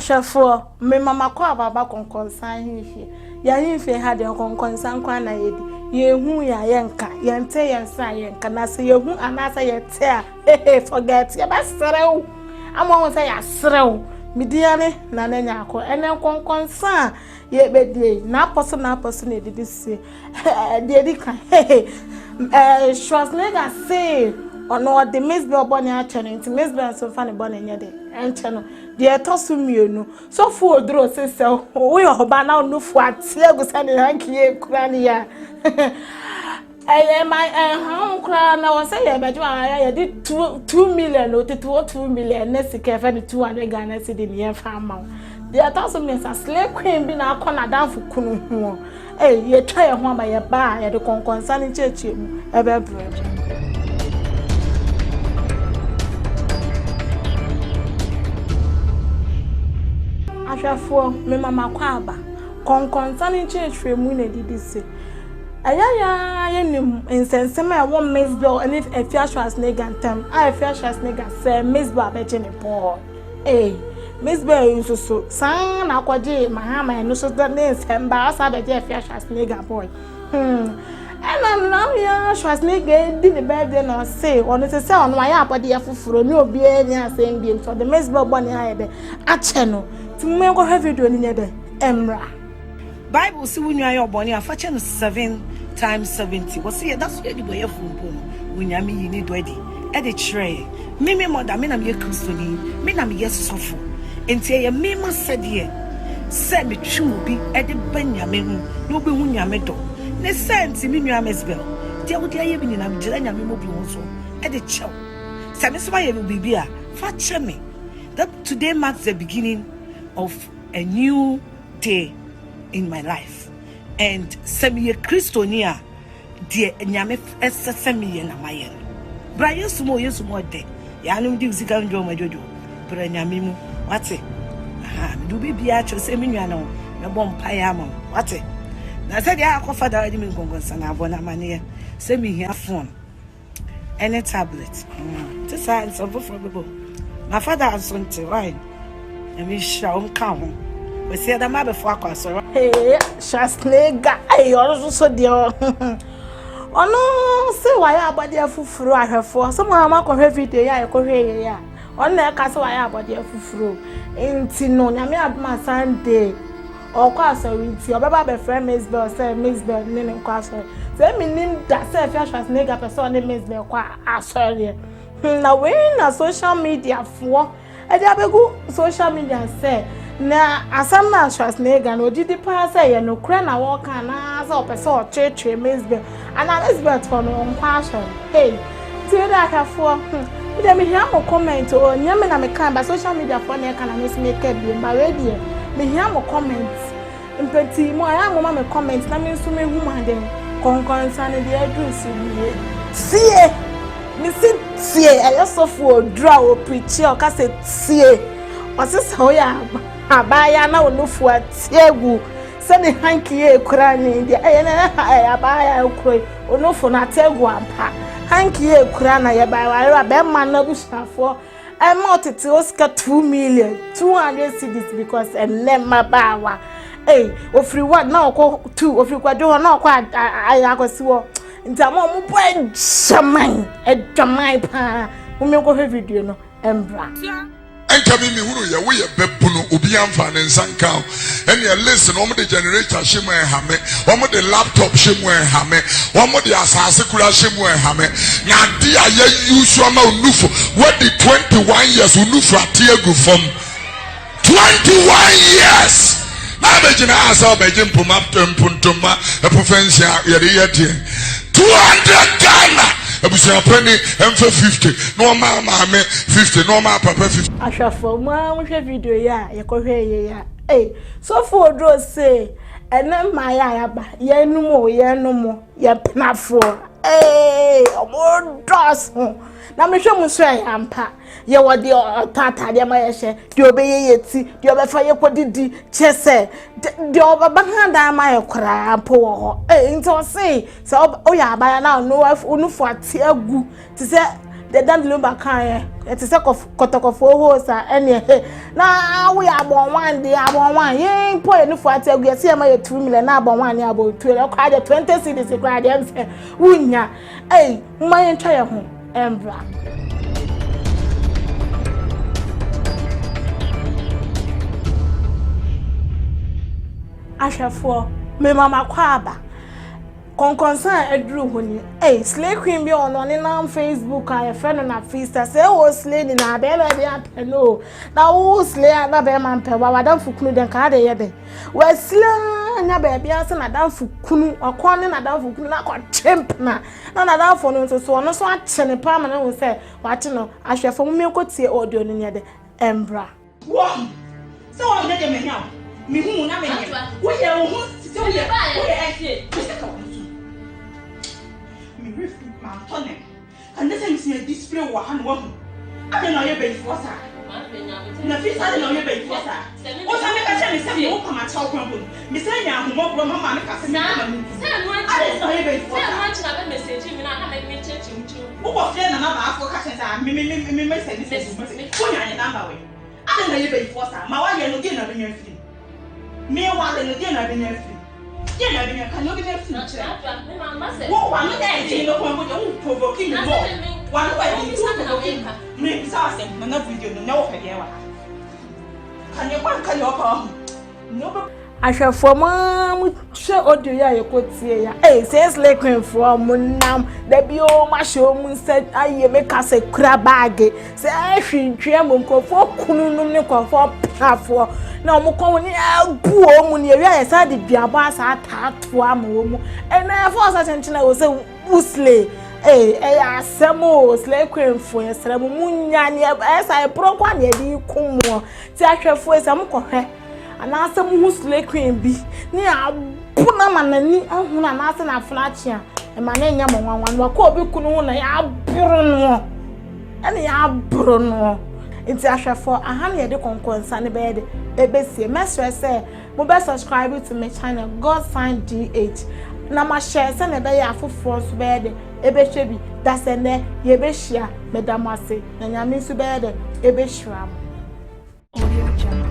Ashafo, me mama kwa baba konkonsan hifi. Ya hifi hade konkonsan kwa na yedi. Yehu ya yenka, yente yensa yenka na se yehu anasa yete a. Forget ya basrew. Ama won say ya srew. Midiane na nanya akọ ene konkonsan ye bedie na aposo na edidi se. De di kan. Schwarzenegger say ono the Miss Boboni a channel, Miss Ben so funny bonny nyede. Encheno de etosu mienu so fu odro sese wo yo hoba na onufu ate agusa ne hankie kura ne ya my home kura na wo say ye beju ya di 2 million o 2 million na sika fa ni 200 Ghana cedi ne ye fa ma de etosu mi sa slay queen bi na akọ na danfo kunu ho ye twa ye ho ama ye ba ye de konkonsa ne cheche mu ebe bread Ashafo me mama kwa aba konkonsa ni church mu na didi se ayaya yenim insensema e won Miss Bell and if Efia Schwarzenegger ntam Efia Schwarzenegger say Miss Bell abeje ne Paul Miss Bell so san na kwaje mahama no so that nsamba asa abeje Efia Schwarzenegger boy and now ya Schwarzenegger did the birthday no say on it say on why abode afufuro ni obi ani asem bi so the Miss Bell boni ayebe ache no Tume go have video ni nyede emra Bible si wunwa ya oboni afache no 7 times 70 wo say that's where the boy fumpo wunya me yini doedi e de tray me mother me na me kristoni me na me yesofo enti ye me ma sede se me twu bi e de banyame hu no be hu nyame do ne senti me nwa mesbel dia wo dia ye bi ni na me gira nyame mo bi ho so e de chew se me so ye bi bibia fa che me that today marks the beginning of a new day in my life and semi Christonia de nyame semi na mayen bra yesu mo de ya no di usika njo majojo bra nyame mu wate do bibia cho semi nwa no me bom paya am wate na se dia akofa da adi mi ngongonsa na abona mane semi hia phone any tablet this is so for people my father has something right me shall come. We say that my before so. Hey, Schwarzenegger, I also dear. Oh no, say why abode afufuro ahwefo. Some ma ko hwe video ya ko hwe ya. On na ka say why abode afufuro. Enti no, nyame adoma Sunday. Okwa asawinti, obeba be friend Miss Bell say Miss Bell ni nkwa asori. Say me nim da say Efia Schwarzenegger person ni Miss Bell kwa asori. Na we na social media for Edi abegu social media say na asam na Schwarzenegger no didi pa say ye no kra na wo kan na say opese o cheche Miss Bell ana Miss Bell to no nkwa hey ti da akafo ide me hia mo comment o nyame na me kan ba social media for na kan na Miss make bi ba radio me hia mo comment impeti mo aya mo ma me comment na me nso me hu ma dem konkonsa ne de address ni sie me see I also for draw or preach or ka say tie o se so ya abaya na onufu atiegu se ne hanki e kura ni de na abaya ukro onufu na ategu ampa hanki e kura na ye ba wa be man na bushafo I multiply Oscar 2 million 200 cedis because and never bawa ofri what na okọ 2 ofri kwado na okọ ayakọsi wo ntamo mo boy shaman edwaman pa mo me ko video no embra enka mi hunu ye wo ye bebuno obi amfa ne nsanka ene ye listen o mo de generator shemu ehame o mo de laptop shemu ehame o mo de asase kura shemu ehame na di aye use ma onufu what the 21 years onufu atiegu from 21 years na bejina asa beje mpuma mpuntuma epofensia ye de ye 200 Ghana ebusia penny emfa 50 no ma 50 no ma papa 50 Ashafo ma wo hwe video ya ye ko hwe ye ya so for draw say ene ma ya ba ye numo ye penafo omo dos na me hwe muso ya ampa ye wo de tata de ma ye hye de obeye yeti de obefa ye kodidi chese de obaba handa ma ye kra ampo wo ho nti o say o ya ba ya na no onufu ate agu ti se the dandelion bakan it is a kotokofo hosa ene na we abon one day abon one yin po enu for ategu se ma ye 2 million na abon one ya abon 2 e kwa de 20 cedis kwa de mse wunya mma yin twa ye ho embra Ashafo me mama kwaba konkonsan edru honi slay queen bi on na Facebook a friend na Fista say o slay ni na be be apeno na o slay na be man pe wa dan fukunu den ka de ye de wa slay na be bia se na dan fukunu okon na dan fukunu na ko chimp na dan fo no so no so a chene pa ma na wo say wa che no Ashafo mu me ko tie audio ni ne de embra wo so o ne de me nya mi hu na me nya wo ye wo hu so ye wo ye mi refi ma tone and this is a display wa han wo I don't know you be for sa na fi sa no you be for sa o sa me ka che me se mo pa ma cha okran bo mi se nya hu mo bro mama me ka se me ma mi se no you be for sa se no na be message mi na me cheche mchu wo ko fe na na ba afọ ka che sa me se ni ko nya ni number we I don't know you be for sa ma wa ye no ge na be nya fi me wa le no ge na be nya fi ye na be nya kan no be nya fi wo wa no dey dey no ko go provoking me more wa no wa dey provoking me sa se na video no na wo fe dey wa kan ye kwa no be Ashafo mam hwe audio ya yekotie ya says lekwen from nam da bi o ma show mu se aye me ka se kura bag se ahwintwe mo nkofo kunu num ne nkofo pafo na mo kon ni abu o mu ne wi sa de duaba asa tato am o mu na fo sa chenchena wo se usle asemo lekwen fo yesra mu munya ne sa pro kwa ne di kumo ti ahwefo esa mo kohwe anasa mu husle queen bi ni abuna manani ahuna anasa na flachia e ma na nya mo nwanwan wa ko obi kunu hu na ya aburu no ene ya aburu no nti ahwefo ahana ye de konkonsa ne be de ebesie mesre say mo be subscribe to my channel God Sign DH na ma share say ne be ya afoforo so be de ebehwe bi da se ne ye be hia medamase na nyame so be de ebehwam Audio Jungle.